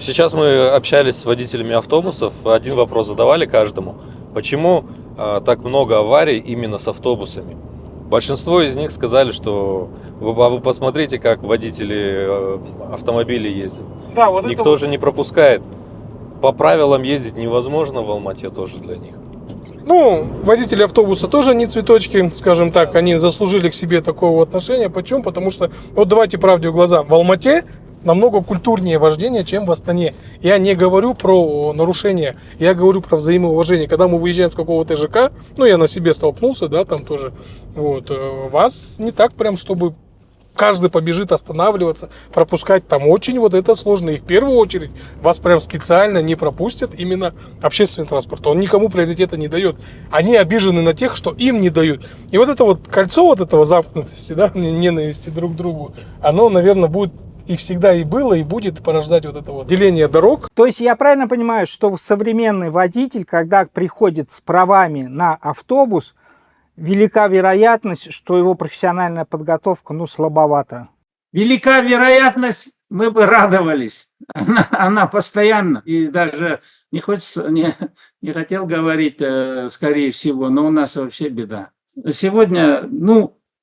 Сейчас мы общались с водителями автобусов, один вопрос задавали каждому. Почему так много аварий именно с автобусами? Большинство из них сказали, что вы посмотрите, как водители автомобилей ездят. Да, вот Никто это же не пропускает. По правилам ездить невозможно в Алмате тоже для них. Ну, водители автобуса тоже не цветочки, скажем так, они заслужили к себе такого отношения. Почему? Потому что, вот давайте правде в глаза, в Алмате намного культурнее вождение, чем в Астане. Я не говорю про нарушения, я говорю про взаимоуважение. Когда мы выезжаем с какого-то ЖК, ну, я на себе столкнулся, да, там тоже, вот, вас не так прям, чтобы каждый побежит останавливаться, пропускать там очень вот это сложно. И в первую очередь вас прям специально не пропустят именно общественный транспорт. Он никому приоритета не дает. Они обижены на тех, что им не дают. И вот это вот кольцо вот этого замкнутости, да, ненависти друг к другу, оно, наверное, будет и всегда и было, и будет порождать вот это вот деление дорог. То есть я правильно понимаю, что современный водитель, когда приходит с правами на автобус, велика вероятность, что его профессиональная подготовка, слабовата? Велика вероятность, мы бы радовались. Она постоянно. И даже не хотел говорить, скорее всего, но у нас вообще беда. Сегодня,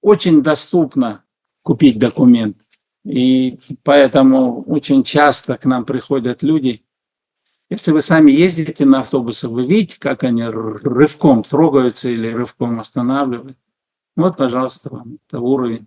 очень доступно купить документ. И поэтому очень часто к нам приходят люди. Если вы сами ездите на автобусах, вы видите, как они рывком трогаются или рывком останавливают. Вот, пожалуйста, вам это уровень.